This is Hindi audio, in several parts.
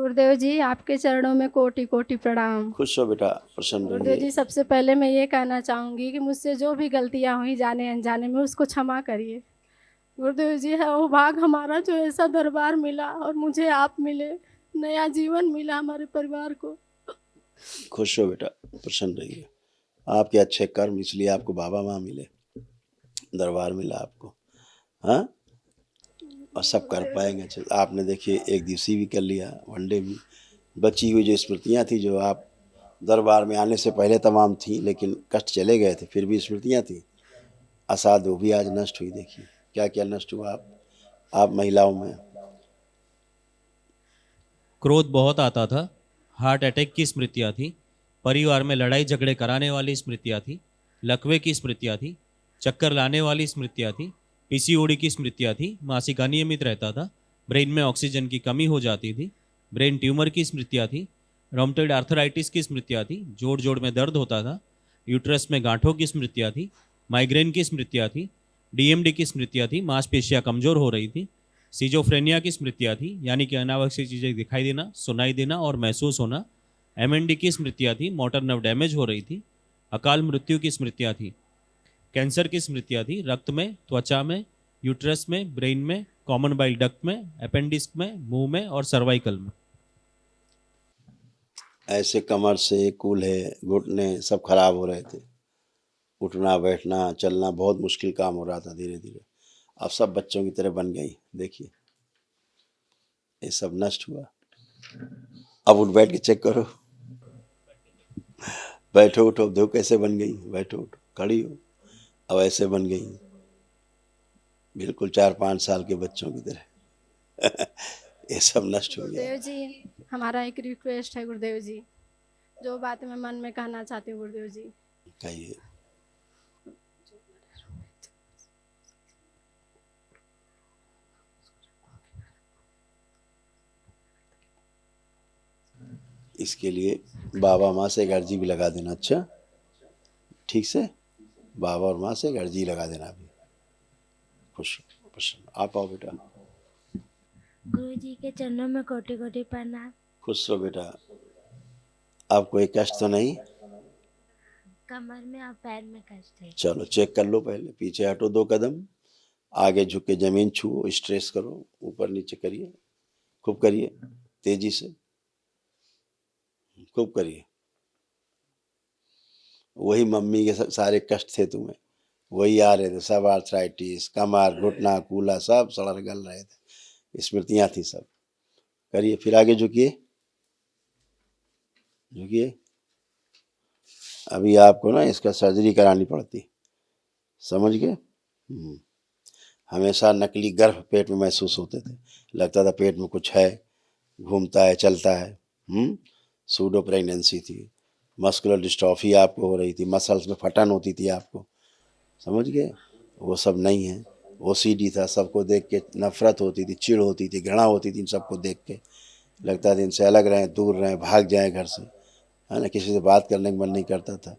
गुरुदेव जी, आपके चरणों में कोटि कोटि प्रणाम। खुश हो बेटा, प्रसन्न गुरुदेव जी, रहिए। सबसे पहले मैं ये कहना चाहूँगी कि मुझसे जो भी गलतियाँ हुई जाने अनजाने में, उसको क्षमा करिए। गुरुदेव जी, है वो भाग हमारा जो ऐसा दरबार मिला और मुझे आप मिले, नया जीवन मिला हमारे परिवार को। खुश हो बेटा, प्रसन्न रहिए। आपके अच्छे कर्म इसलिए आपको बाबा माँ मिले, दरबार मिला आपको। हाँ, और सब कर पाएंगे अच्छे। आपने देखिए एक दिवसीय भी कर लिया, वनडे भी। बची हुई जो स्मृतियाँ थी, जो आप दरबार में आने से पहले तमाम थी, लेकिन कष्ट चले गए थे, फिर भी स्मृतियाँ थी असाध, वो भी आज नष्ट हुई। देखिए क्या क्या नष्ट हुआ आप महिलाओं में। क्रोध बहुत आता था, हार्ट अटैक की स्मृतियाँ थी, परिवार में लड़ाई झगड़े कराने वाली स्मृतियाँ थी, लकवे की स्मृतियाँ थी, चक्कर लाने वाली स्मृतियाँ थी, पीसीओडी की स्मृतियाँ थी, मासिक अनियमित रहता था, ब्रेन में ऑक्सीजन की कमी हो जाती थी, ब्रेन ट्यूमर की स्मृतियाँ थी, रोमटॉइड आर्थराइटिस की स्मृतियाँ थी, जोड़ जोड़ में दर्द होता था, यूट्रस में गांठों की स्मृतियाँ थी, माइग्रेन की स्मृतियाँ थी, डीएमडी की स्मृतियाँ थी, मांसपेशियाँ कमजोर हो रही थी, सीजोफ्रेनिया की स्मृतियाँ थी, यानी कि अनावश्यक चीज़ें दिखाई देना, सुनाई देना और महसूस होना। एमएनडी की स्मृतियाँ थी, मोटर नर्व डैमेज हो रही थी, अकाल मृत्यु की स्मृतियाँ थी, कैंसर की स्मृतियाँ थी, रक्त में, त्वचा में, यूट्रस में, ब्रेन में, कॉमन बाइल डक्ट में, अपेंडिक्स में, मुंह में और सर्वाइकल में। ऐसे कमर से, कूल्हे, घुटने सब खराब हो रहे थे। उठना बैठना चलना बहुत मुश्किल काम हो रहा था धीरे धीरे। अब सब बच्चों की तरह बन गई। देखिए ये सब नष्ट हुआ। अब उठ बैठ के चेक करो, बैठो उठो, देखो कैसे बन गई, बैठो उठो, खड़ी हो, अब ऐसे बन गई, बिल्कुल 4-5 साल के बच्चों की तरह। ये सब नष्ट हो गया। गुरुदेव जी, हमारा एक रिक्वेस्ट है गुरुदेव जी, जो बात मैं मन में कहना चाहती हूँ गुरुदेव जी। कहिए। इसके लिए बाबा माँ से एक अर्जी भी लगा देना। अच्छा, ठीक से बाबा और माँ से एक अर्जी लगा देना अभी। खुश प्रसन्न। आप आओ बेटा। गुरु जी के चरणों में कोटि कोटि प्रणाम। खुश रहो बेटा। आप कोई कष्ट तो नहीं? कमर में और पैर में कष्ट है। चलो चेक कर लो, पहले पीछे हटो 2 कदम, आगे झुक के जमीन छुओ, स्ट्रेस करो, ऊपर नीचे करिए, खूब करिए, तेजी से खूब करिए। वही मम्मी के सारे कष्ट थे तुम्हें, वही आ रहे थे सब, आर्थराइटिस, कमर, घुटना, कूला सब सड़ गल रहे थे, स्मृतियाँ थी सब। करिए, फिर आगे झुकिए, झुकिए। अभी आपको ना इसका सर्जरी करानी पड़ती, समझ गए? हमेशा नकली गर्भ पेट में महसूस होते थे, लगता था पेट में कुछ है, घूमता है, चलता है। सूडो प्रेगनेंसी थी, मस्कुलर डिस्ट्रॉफी आपको हो रही थी, मसल्स में फटन होती थी आपको, समझ गए? वो सब नहीं है। ओसीडी था, सबको देख के नफरत होती थी, चिढ़ होती थी, घृणा होती थी इन सबको देख के, लगता था इनसे अलग रहें, दूर रहें, भाग जाएं घर से, है ना, किसी से बात करने का मन नहीं करता था।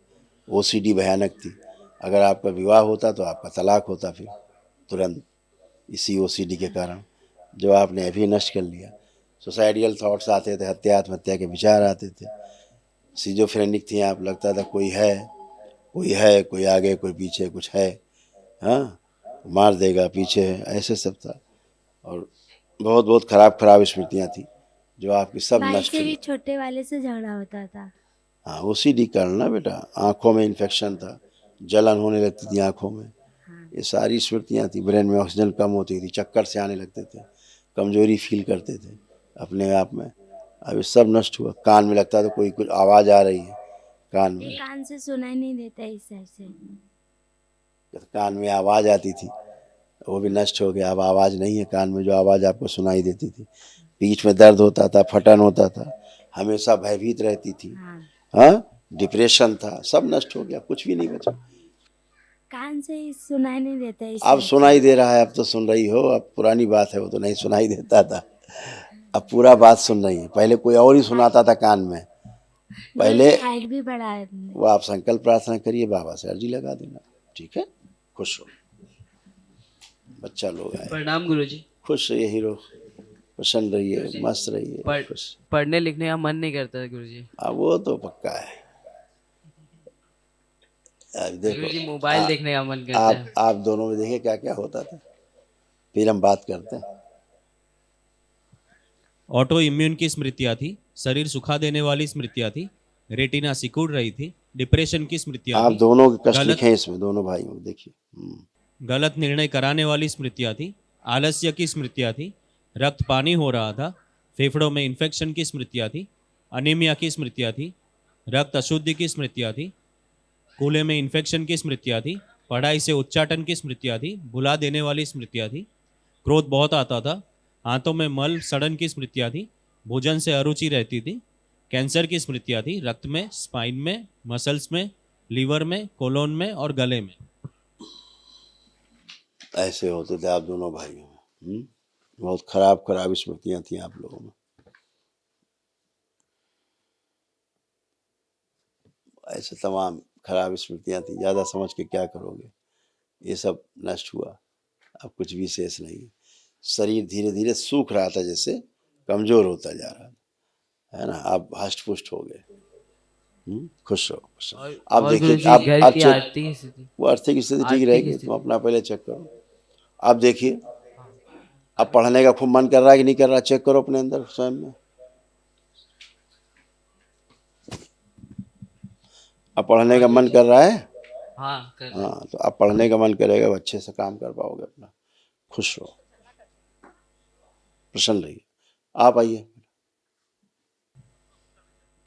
ओसीडी भयानक थी। अगर आपका विवाह होता तो आपका तलाक होता फिर तुरंत, इसी ओसीडी के कारण, जो आपने अभी नष्ट कर लिया। सुसाइडियल थॉट्स आते थे, हत्या आत्महत्या के विचार आते थे। सिजोफ्रेनिक थी आप, लगता था कोई है, कोई है, कोई आगे कोई पीछे कुछ है, हाँ मार देगा, पीछे है, ऐसे सब था। और बहुत बहुत खराब खराब स्मृतियाँ थी जो आपकी सब भाई नष्ट से भी हुई। छोटे वाले से झगड़ा होता था। हाँ, ओसीडी कारण ना बेटा, आँखों में इन्फेक्शन था, जलन होने लगती थी आँखों में, ये सारी स्मृतियाँ थी। ब्रेन में ऑक्सीजन कम होती थी, चक्कर से आने लगते थे, कमजोरी फील करते थे अपने आप में। अब ये सब नष्ट हुआ। कान में लगता था कोई कुछ आवाज़ आ रही है कान में, कान से सुनाई नहीं देता इस साइड से। कान में आवाज़ आती थी, वो भी नष्ट हो गया। अब आवाज़ नहीं है कान में, जो आवाज़ आपको सुनाई देती थी। पीठ में दर्द होता था, फटन होता था, हमेशा भयभीत रहती थी, हाँ, डिप्रेशन था, सब नष्ट हो गया, कुछ भी नहीं बचा। कान से ही सुनाई नहीं देता इस अब साइड सुनाई दे रहा है, अब तो सुन रही हो। अब पुरानी बात है, वो तो नहीं सुनाई देता था, अब पूरा बात सुन रही है। पहले कोई और ही सुनाता था कान में, पहले। हाइट भी बढ़ा है। वो आप संकल्प प्रार्थना करिए, बाबा से अर्जी लगा देना, ठीक है? खुश हो, बच्चा लोग आए। प्रणाम गुरुजी। खुश रहिए हीरो। प्रसन्न रहिए, मस्त रहिए, खुश। पढ़ने लिखने का मन नहीं करता है गुरुजी। अब वो तो पक्का है। अब देखो गुरुजी मोबाइल देखने का मन करता है। आप दोनों में देखिए क्या क्या होता था, फिर हम बात करते हैं। ऑटो इम्यून की स्मृतियाँ थी, शरीर सुखा देने वाली स्मृतियाँ थी, रेटिना सिकुड़ रही थी, डिप्रेशन की स्मृतियाँ आप थी, दोनों के कष्ट गलत- लिखे हैं इसमें, दोनों भाइयों को देखिए। गलत निर्णय कराने वाली स्मृतियाँ थी, आलस्य की स्मृतियाँ थी, रक्त पानी हो रहा था, फेफड़ों में इन्फेक्शन की स्मृतियाँ थी, अनीमिया की स्मृतियाँ थी, रक्त अशुद्धि की स्मृतियाँ थी, कूल्हे में इन्फेक्शन की स्मृतियाँ थी, पढ़ाई से उच्चाटन की स्मृतियाँ थी, भुला देने वाली स्मृतियाँ थी, क्रोध बहुत आता था, हाथों में मल सड़न की स्मृतियाँ थी, भोजन से अरुचि रहती थी, कैंसर की स्मृतियाँ थी, रक्त में, स्पाइन में, मसल्स में, लीवर में, कोलोन में और गले में। ऐसे होते थे आप दोनों भाइयों में। बहुत खराब खराब स्मृतियां थी आप लोगों में। ऐसे तमाम खराब स्मृतियां थी, ज़्यादा समझ के क्या करोगे। ये सब नष्ट हुआ, अब कुछ भी शेष नहीं है। शरीर धीरे धीरे सूख रहा था, जैसे कमजोर होता जा रहा था, है ना। आप हष्ट पुष्ट हो गए। खुश रहो, खुश रहो। आप और देखिए, गुरुजी आप घर की आर्थिक स्थिति, वो आर्थिक स्थिति ठीक आर्थिक रहेगी, स्थिति। तुम अपना पहले चेक करो। आप देखिए, अब पढ़ने का खूब मन कर रहा है कि नहीं कर रहा, चेक करो अपने अंदर स्वयं में। अब पढ़ने का मन कर रहा है, हाँ कर रहे हैं। हाँ, तो अब पढ़ने का मन करेगा, वो अच्छे से काम कर पाओगे अपना। खुश रहो, प्रसन्न रहिए। आप आइए।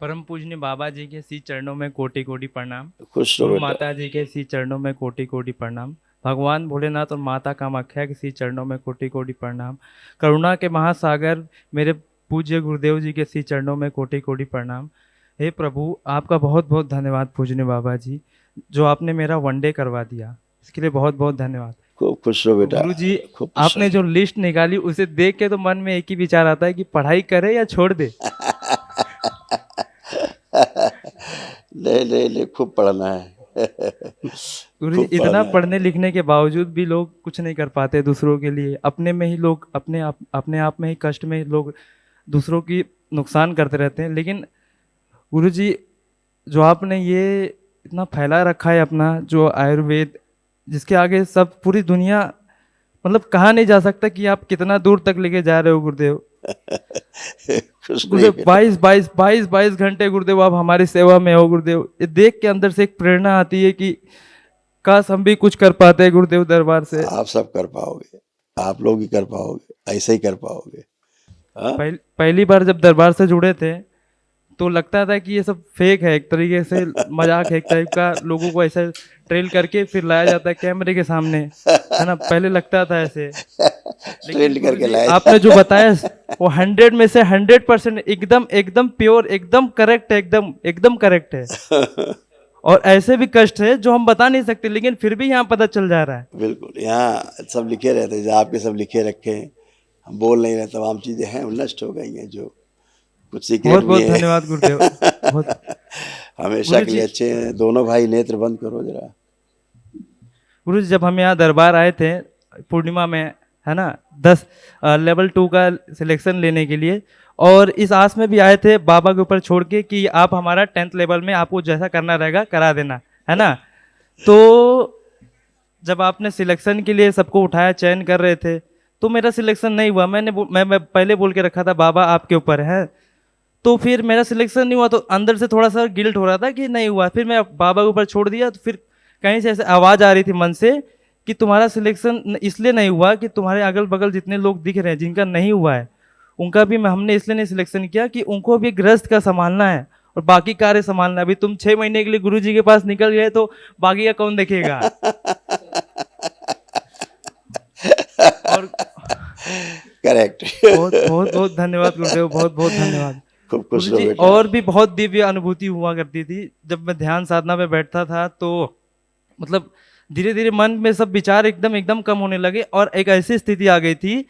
परम पूजनीय बाबा जी के श्री चरणों में कोटि कोटि प्रणाम। खुश रहो गुरु बेटा। माता जी के श्री चरणों में कोटि कोटि प्रणाम। भगवान भोलेनाथ और माता कामाख्या के श्री चरणों में कोटि कोटि प्रणाम। करुणा के महासागर मेरे पूज्य गुरुदेव जी के श्री चरणों में कोटि कोटि प्रणाम। हे प्रभु, आपका बहुत बहुत धन्यवाद पूजनीय बाबा जी, जो आपने मेरा वनडे करवा दिया, इसके लिए बहुत बहुत धन्यवाद। खूब खुश रहो बेटा। गुरु जी, खूब खुश आपने जो लिस्ट निकाली उसे देख के तो मन में एक ही विचार आता है कि पढ़ाई करे या छोड़ दे। नहीं नहीं नहीं, खूब पढ़ना है। गुरु जी, खूब इतना पढ़ना है। पढ़ने लिखने के बावजूद भी लोग कुछ नहीं कर पाते दूसरों के लिए। अपने में ही लोग अपने आप में ही कष्ट में लोग दूसरों की नुकसान करते रहते हैं। लेकिन गुरु जी, जो आपने ये इतना फैला रखा है अपना जो आयुर्वेद, जिसके आगे सब पूरी दुनिया मतलब कहा नहीं जा सकता कि आप कितना दूर तक लेके जा रहे हो गुरुदेव। खुश गुरुदेव, रहिए। 22 घंटे गुरुदेव आप हमारी सेवा में हो गुरुदेव। ये देख के अंदर से एक प्रेरणा आती है कि काश हम भी कुछ कर पाते हैं गुरुदेव दरबार से। आप सब कर पाओगे, आप लोग ही कर पाओगे, ऐसे ही कर पाओगे। हाँ? पहली बार जब दरबार से जुड़े थे तो लगता था कि ये सब फेक है, एक तरीके से मजाक है, एक टाइप का। लोगों को ऐसे ट्रेल करके फिर लाया जाता है कैमरे के सामने, है ना। पहले लगता था ऐसे, ट्रेल करके गुरुजी, लाया। आपने जो बताया वो 100 में से 100% एकदम प्योर, एकदम करेक्ट है, एकदम करेक्ट है। और ऐसे भी कष्ट है जो हम बता नहीं सकते, लेकिन फिर भी यहाँ पता चल जा रहा है। बिल्कुल, यहाँ सब लिखे रहते हैं, जो आपके सब लिखे रखे हैं। हम बोल नहीं रहे, तमाम चीजें हैं, वो नष्ट हो गई हैं, जो कुछ सीक्रेट बहुत भी बहुत है। धन्यवाद गुरुदेव। बहुत हमेशा के गुरुजी- लिए अच्छे हैं। दोनों भाई नेत्र बंद करो जरा। गुरु जी, जब हम यहाँ दरबार आए थे पूर्णिमा में, है ना, 10 लेवल 2 का सिलेक्शन लेने के लिए, और इस आस में भी आए थे बाबा के ऊपर छोड़ के कि आप हमारा 10th लेवल में आपको जैसा करना रहेगा करा देना, है ना। तो जब आपने सिलेक्शन के लिए सबको उठाया, चयन कर रहे थे, तो मेरा सिलेक्शन नहीं हुआ। मैं पहले बोल के रखा था बाबा आपके ऊपर है। तो फिर मेरा सिलेक्शन नहीं हुआ तो अंदर से थोड़ा सा गिल्ट हो रहा था कि नहीं हुआ। फिर मैं बाबा के ऊपर छोड़ दिया। तो फिर कहीं से ऐसे आवाज़ आ रही थी मन से कि तुम्हारा सिलेक्शन इसलिए नहीं हुआ कि तुम्हारे अगल बगल जितने लोग दिख रहे हैं जिनका नहीं हुआ है, उनका भी हमने इसलिए नहीं सिलेक्शन किया कि उनको भी गृहस्थ का संभालना है और बाकी कार्य संभालना है। अभी तुम 6 महीने के लिए गुरु जी के पास निकल गए तो बाकी का कौन देखेगा। और करेक्ट। बहुत बहुत बहुत धन्यवाद गुरुदेव, बहुत बहुत धन्यवाद। खूब खुश रहो गुरुजी, बेटा। और भी बहुत दिव्य अनुभूति हुआ करती थी जब मैं ध्यान साधना में बैठता था। तो मतलब धीरे धीरे मन में सब विचार एकदम कम होने लगे और एक ऐसी स्थिति आ गई थी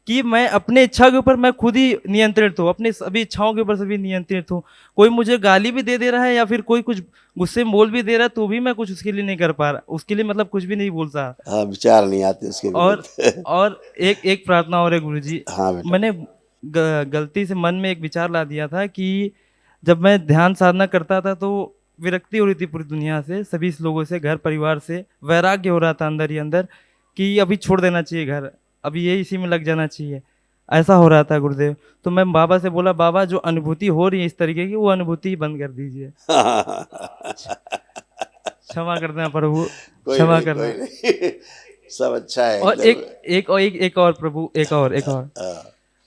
कि मैं अपने इच्छा के ऊपर मैं खुद ही नियंत्रित हूँ, अपनी सभी इच्छाओं के ऊपर सभी नियंत्रित हूँ। कोई मुझे गाली भी दे रहा है या फिर कोई कुछ गुस्से में बोल भी दे रहा है तो भी मैं कुछ उसके लिए नहीं कर पा रहा, उसके लिए मतलब कुछ भी नहीं बोल रहा। हाँ, विचार नहीं आते उसके और विरुद्ध। और एक प्रार्थना और है गुरुजी। हाँ बेटा। मैंने गलती से मन में एक विचार ला दिया था कि जब मैं ध्यान साधना करता था तो विरक्ति हो रही थी पूरी दुनिया से, सभी लोगों से, घर परिवार से वैराग्य हो रहा था अंदर ही अंदर कि अभी छोड़ देना चाहिए घर, अभी ये इसी में लग जाना चाहिए, ऐसा हो रहा था गुरुदेव। तो मैं बाबा से बोला, बाबा जो अनुभूति हो रही है इस तरीके की, वो अनुभूति ही बंद कर दीजिए। क्षमा करना प्रभु, कोई क्षमा नहीं, करना। कोई नहीं। सब अच्छा है और एकदम। एक और प्रभु, एक और हाँ,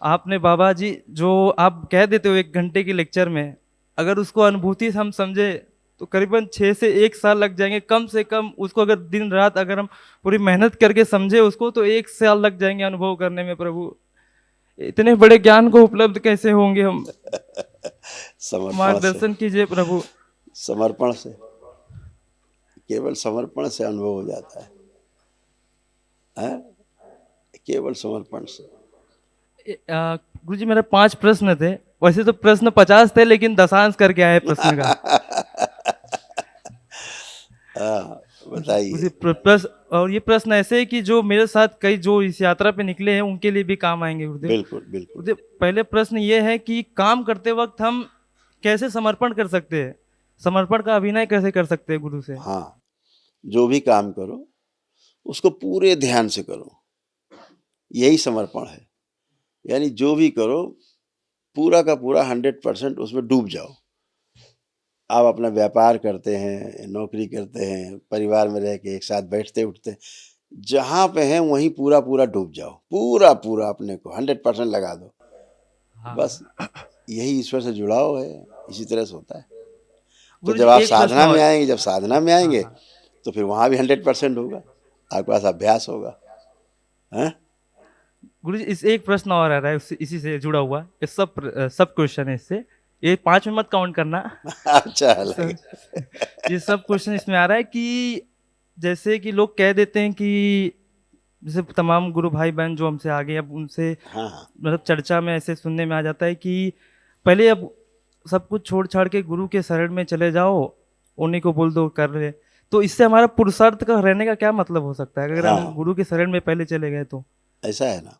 आपने बाबा जी जो आप कह देते हो 1 घंटे के लेक्चर में, अगर उसको अनुभूति से हम समझे तो करीबन 6 से 1 साल लग जाएंगे कम से कम। उसको अगर दिन रात अगर हम पूरी मेहनत करके समझे उसको तो 1 साल लग जाएंगे अनुभव करने में। प्रभु इतने बड़े ज्ञान को उपलब्ध कैसे होंगे हम? समर्पण से, मार्गदर्शन कीजिए प्रभु। समर्पण से, केवल समर्पण से अनुभव हो जाता है, हैं? केवल समर्पण से। गुरुजी मेरे 5 प्रश्न थे, वैसे तो प्रश्न 50 थे लेकिन दशांश करके आए प्रश्न का। हाँ, बताइए। गुरुजी प्रश्न, और ये प्रश्न ऐसे है कि जो मेरे साथ कई जो इस यात्रा पे निकले हैं उनके लिए भी काम आएंगे गुरुदेव। बिल्कुल बिल्कुल। गुरुदेव पहले प्रश्न ये है कि काम करते वक्त हम कैसे समर्पण कर सकते हैं, समर्पण का अभिनय कैसे कर सकते हैं गुरु से? हाँ, जो भी काम करो उसको पूरे ध्यान से करो, यही समर्पण है। यानी जो भी करो पूरा का पूरा 100% उसमें डूब जाओ। आप अपना व्यापार करते हैं, नौकरी करते हैं, परिवार में रह के एक साथ बैठते उठते, जहाँ पे हैं वहीं पूरा पूरा डूब जाओ, पूरा पूरा अपने को 100% लगा दो। हाँ। बस यही ईश्वर से जुड़ाव है, इसी तरह से होता है। तो गुरुजी, जब आप एक प्रश्न साधना में और- आएंगे, जब साधना में आएंगे हाँ। तो फिर वहाँ भी 100% होगा, आपके पास अभ्यास होगा। हैं? गुरुजी इस एक प्रश्न और आ रहा है इसी से जुड़ा हुआ, ये सब क्वेश्चन है इससे, ये 5 में मत काउंट करना। अच्छा लगे। ये सब क्वेश्चन इसमें आ रहा है कि जैसे कि लोग कह देते हैं कि जैसे तमाम गुरु भाई बहन जो हमसे आगे, अब उनसे हाँ हाँ, मतलब चर्चा में ऐसे सुनने में आ जाता है कि पहले अब सब कुछ छोड़ छाड़ के गुरु के शरण में चले जाओ, उन्हीं को बोल दो कर रहे। तो इससे हमारा पुरुषार्थ का रहने का क्या मतलब हो सकता है अगर हम हाँ। गुरु के शरण में पहले चले गए तो? ऐसा है ना,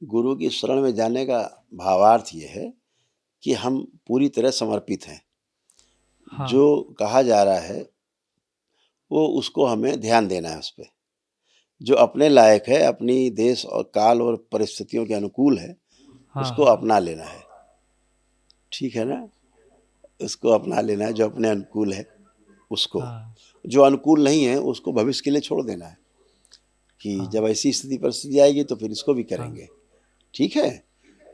गुरु की शरण में जाने का भावार्थ ये है कि हम पूरी तरह समर्पित हैं। हाँ। जो कहा जा रहा है वो उसको हमें ध्यान देना है उस पे। जो अपने लायक है, अपनी देश और काल और परिस्थितियों के अनुकूल है, हाँ, उसको हाँ। अपना लेना है। ठीक है ना, उसको अपना लेना है जो अपने अनुकूल है उसको। हाँ। जो अनुकूल नहीं है उसको भविष्य के लिए छोड़ देना है कि हाँ। जब ऐसी स्थिति परिस्थिति आएगी तो फिर इसको भी करेंगे। ठीक है,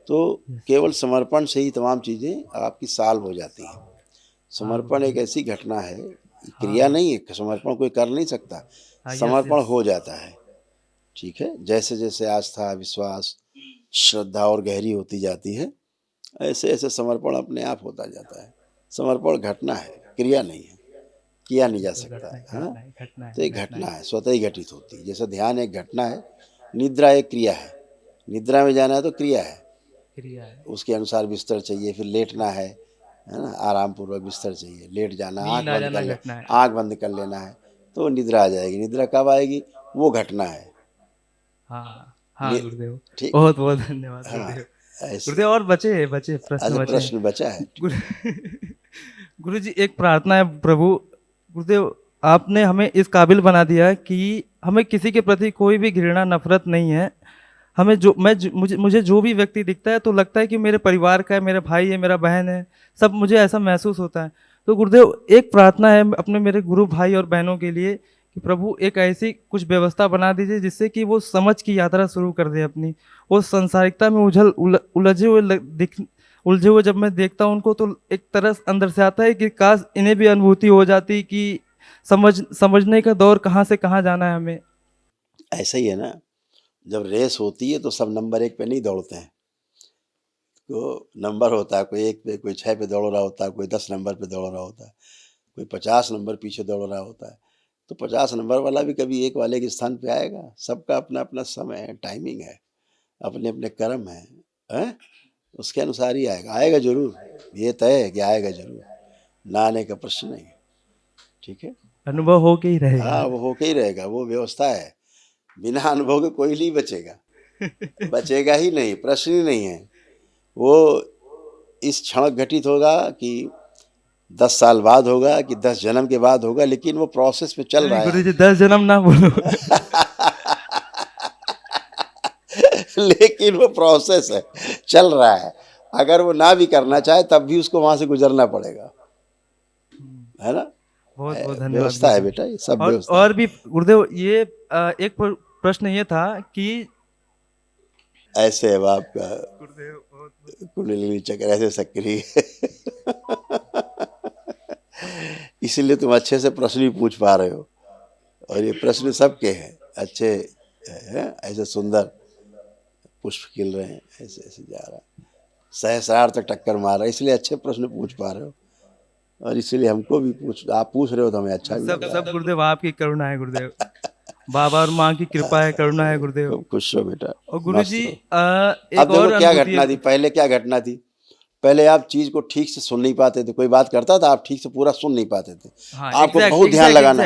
तो केवल समर्पण से ही तमाम चीज़ें आपकी सॉल्व हो जाती हैं। समर्पण एक ऐसी घटना है, क्रिया नहीं है, समर्पण कोई कर नहीं सकता, हाँ, यस, समर्पण यस। हो जाता है। ठीक है, जैसे जैसे आस्था, विश्वास, श्रद्धा और गहरी होती जाती है, ऐसे ऐसे समर्पण अपने आप होता जाता है। समर्पण घटना है, क्रिया नहीं है, किया नहीं जा सकता है। हाँ, तो एक घटना है, स्वतः ही घटित होती है। जैसे ध्यान एक घटना है, निद्रा एक क्रिया है। निद्रा में जाना है तो क्रिया है, क्रिया है। उसके अनुसार बिस्तर चाहिए, फिर लेटना है ना, आराम पूर्वक बिस्तर चाहिए, लेट जाना, नींद आँख आ बंद जाना कर घटना है। आँख बंद कर लेना है, तो निद्रा आ जाएगी। निद्रा कब आएगी? वो घटना है। हाँ हाँ ये- गुरुदेव, ठीक। बहुत बहुत धन्यवाद हाँ, गुरुदेव। ऐसे। गुरुदेव और बचे प्रश्न अच्छा, बचे। प्रश्न बचा है। गुरु जी एक प्रार्थना है प्रभु। गुरुदेव आपने हमें इस काबिल बना दिया कि हमें किसी के प्रति कोई भी घृणा नफरत नहीं है। हमें मुझे जो भी व्यक्ति दिखता है तो लगता है कि मेरे परिवार का है, मेरा भाई है, मेरा बहन है, सब मुझे ऐसा महसूस होता है। तो गुरुदेव एक प्रार्थना है अपने मेरे गुरु भाई और बहनों के लिए कि प्रभु एक ऐसी कुछ व्यवस्था बना दीजिए जिससे कि वो समझ की यात्रा शुरू कर दे अपनी। वो संसारिकता में उलझे हुए जब मैं देखता हूँ उनको तो एक तरह अंदर से आता है कि काश इन्हें भी अनुभूति हो जाती कि समझने का दौर कहाँ से कहाँ जाना है हमें। ऐसा ही है ना, जब रेस होती है तो सब नंबर 1 पे नहीं दौड़ते हैं। तो नंबर होता है, कोई 1 पे, कोई 6 पे दौड़ रहा होता है, कोई 10 नंबर पे दौड़ रहा होता है, कोई 50 नंबर पीछे दौड़ रहा होता है। तो 50 नंबर वाला भी कभी 1 वाले के स्थान पे आएगा। सबका अपना अपना समय है, टाइमिंग है, अपने अपने कर्म हैं, उसके अनुसार ही आएगा। आएगा जरूर, ये तय है कि आएगा जरूर, ना आने का प्रश्न नहीं है। ठीक है, अनुभव हो के ही रहेगा। हाँ, वो होके ही रहेगा, वो व्यवस्था है। बिना अनुभव के कोई नहीं बचेगा, बचेगा ही नहीं, प्रश्न ही नहीं है। वो इस क्षण घटित होगा कि 10 साल बाद होगा कि 10 जन्म के बाद होगा, लेकिन वो प्रोसेस में चल रहा गुरु है। जी 10 जन्म ना बोलो। लेकिन वो प्रोसेस है, चल रहा है। अगर वो ना भी करना चाहे तब भी उसको वहां से गुजरना पड़ेगा, है ना। बहुत बहुत धन्यवाद व्यवस्था है गुरुदेव। बेटा, ये सब और व्यवस्था और है। भी गुरुदेव ये एक प्रश्न ये था कि ऐसे अब आपका गुरुदेव बहुत कुंडलिनी चक्र ऐसे सक्रिय इसीलिए तुम अच्छे से प्रश्न भी पूछ पा रहे हो, और ये प्रश्न सबके हैं अच्छे हैं। ऐसे सुंदर पुष्प खिल रहे हैं, ऐसे ऐसे जा रहा है, सहस्रार तक टक्कर मार रहा है, इसलिए अच्छे प्रश्न पूछ पा रहे हो, और इसीलिए हमको भी आप पूछ रहे हो तो हमें अच्छा भी सब लग रहा सब है। गुरुदेव आपकी करुणा है गुरुदेव। बाबा और माँ की कृपा है, करुणा है गुरुदेव। खूब खुश रहो बेटा, और गुरु मस्त जी रहो। एक अब और देखो क्या अनुभूति घटना थी, पहले क्या घटना थी। पहले आप चीज को ठीक से सुन नहीं पाते थे, कोई बात करता था आप ठीक से पूरा सुन नहीं पाते थे। हाँ, आपको बहुत ध्यान लगाना,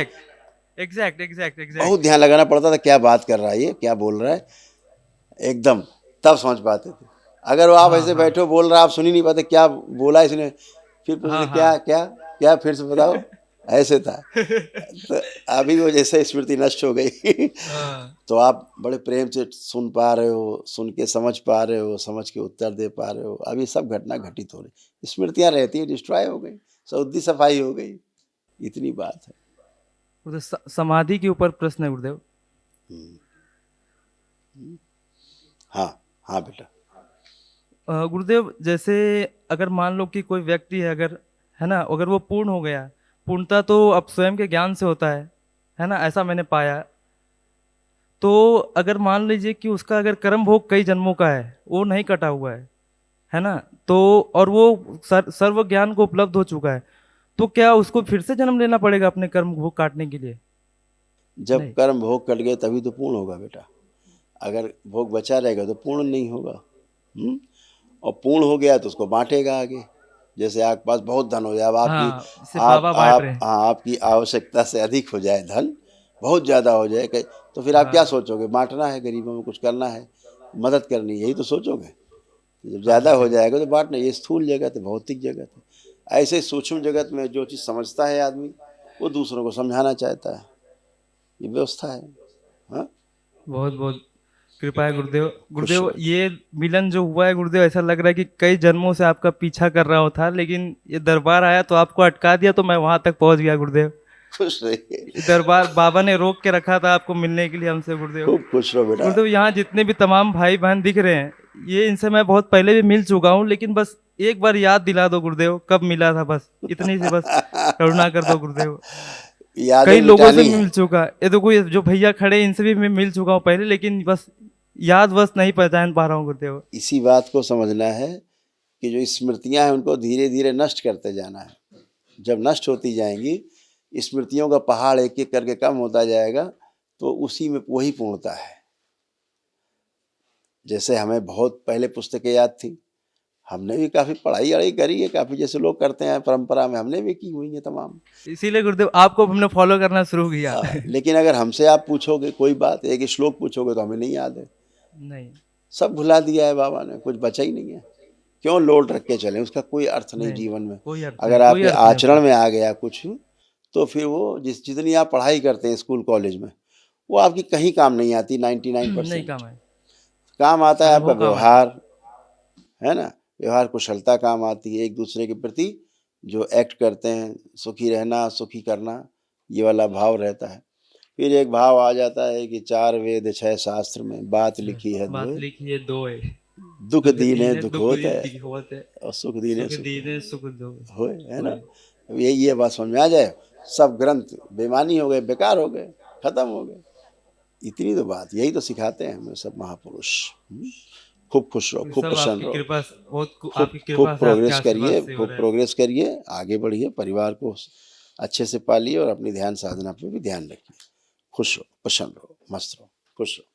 एग्जैक्ट बहुत ध्यान लगाना पड़ता था, क्या बात कर रहा है ये, क्या बोल रहा है, एकदम तब समझ पाते थे। अगर वो आप ऐसे बैठो बोल रहा, आप सुन ही नहीं पाते क्या बोला इसने, फिर पूछते क्या क्या क्या, फिर से बताओ, ऐसे था। तो अभी वो जैसे स्मृति नष्ट हो गई तो आप बड़े प्रेम से सुन पा रहे हो, सुन के समझ पा रहे हो, समझ के उत्तर दे पा रहे हो। अभी सब घटना घटित हो रही, स्मृतियां रहती है, डिस्ट्रॉय हो गई, सऊदी सफाई हो गई, इतनी बात है। गुरुदेव समाधि के ऊपर प्रश्न है गुरुदेव। हाँ हाँ बेटा। गुरुदेव जैसे अगर मान लो कि कोई व्यक्ति है, अगर है ना, अगर वो पूर्ण हो गया, पूर्णता तो अब स्वयं के ज्ञान से होता है ना, ऐसा मैंने पाया। तो अगर मान लीजिए कि उसका अगर कर्म भोग कई जन्मों का है, वो नहीं कटा हुआ है ना, तो और वो सर्व ज्ञान को उपलब्ध हो चुका है, तो क्या उसको फिर से जन्म लेना पड़ेगा अपने कर्म भोग काटने के लिए? जब नहीं। कर्म भोग कट गए तभी तो पूर्ण होगा बेटा। अगर भोग बचा रहेगा तो पूर्ण नहीं होगा। और पूर्ण हो गया तो उसको बांटेगा आगे। जैसे आपके पास बहुत धन हो जाए, अब आपकी इससे बाबा बांट रहे हैं। आपकी आवश्यकता से अधिक हो जाए, धन बहुत ज़्यादा हो जाए, तो फिर आप क्या सोचोगे, बांटना है, गरीबों में कुछ करना है, मदद करनी है, यही तो सोचोगे। जब ज़्यादा हो जाएगा तो बांटना, ये स्थूल जगत है, भौतिक जगत है। ऐसे सूक्ष्म जगत में जो चीज़ समझता है आदमी, वो दूसरों को समझाना चाहता है, ये व्यवस्था है। हाँ, बहुत बहुत कृपा है गुरुदेव। गुरुदेव ये मिलन जो हुआ है गुरुदेव, ऐसा लग रहा है कि कई जन्मों से आपका पीछा कर रहा था, लेकिन ये दरबार आया तो आपको अटका दिया, तो मैं वहां तक पहुंच गया गुरुदेव। खुश रहिए, दरबार बाबा ने रोक के रखा था आपको मिलने के लिए हमसे गुरुदेव। खूब खुश रहो बेटा। गुरुदेव यहाँ जितने भी तमाम भाई बहन दिख रहे हैं, ये इनसे मैं बहुत पहले भी मिल चुका हूँ, लेकिन बस एक बार याद दिला दो गुरुदेव, कब मिला था, बस इतनी से बस करुणा कर दो गुरुदेव। यादें कई लोगों से मिटानी है। मिल चुका, ये तो कोई जो भैया खड़े इनसे भी मैं मिल चुका हूँ पहले, लेकिन बस याद बस नहीं पहचान पा रहा हूँ गुरुदेव। इसी बात को समझना है कि जो स्मृतियां हैं उनको धीरे धीरे नष्ट करते जाना है। जब नष्ट होती जाएंगी, स्मृतियों का पहाड़ एक एक करके कम होता जाएगा, तो उसी में वही पूर्णता है। जैसे हमें बहुत पहले पुस्तकें याद थी, हमने भी काफ़ी पढ़ाई अड़ाई करी है, काफ़ी जैसे लोग करते हैं परंपरा में, हमने भी की हुई है तमाम। इसीलिए गुरुदेव आपको हमने फॉलो करना शुरू किया। लेकिन अगर हमसे आप पूछोगे कोई बात, एक श्लोक पूछोगे तो हमें नहीं याद है, नहीं, सब भुला दिया है बाबा ने, कुछ बचा ही नहीं है। क्यों लोड रख के चले, उसका कोई अर्थ नहीं जीवन में। कोई अर्थ अगर नहीं, कोई आपके अर्थ नहीं आचरण में आ गया कुछ, तो फिर वो जितनी आप पढ़ाई करते हैं स्कूल कॉलेज में, वो आपकी कहीं काम नहीं आती। 99% नहीं काम है। काम आता है आपका अनुभव काम व्यवहार, है ना, व्यवहार कुशलता काम आती है। एक दूसरे के प्रति जो एक्ट करते हैं, सुखी रहना, सुखी करना, ये वाला भाव रहता है। फिर एक भाव आ जाता है कि 4 वेद 6 शास्त्र में बात लिखी है बात दो, लिखी है दो है, दुख दीने दुख होत है होते है, और सुख दीने सुख सुख दीने सुख दो होए, है ना। ये बात समझ में आ जाए, सब ग्रंथ बेमानी हो गए, बेकार हो गए, खत्म हो गए। इतनी तो बात, यही तो सिखाते हैं हमें सब महापुरुष। खूब खुश रहो, खूब सब प्रसन्न आपकी रहो, कृपा बहुत खूब आपकी खूब कृपा से, आपके प्रोग्रेस आशीर्वाद करिए, से हो खूब रहा है। प्रोग्रेस करिए, आगे बढ़िए, परिवार को अच्छे से पालिए और अपनी ध्यान साधना पे भी ध्यान रखिए। खुश रहो, प्रसन्न रहो, मस्त रहो, खुश रहो।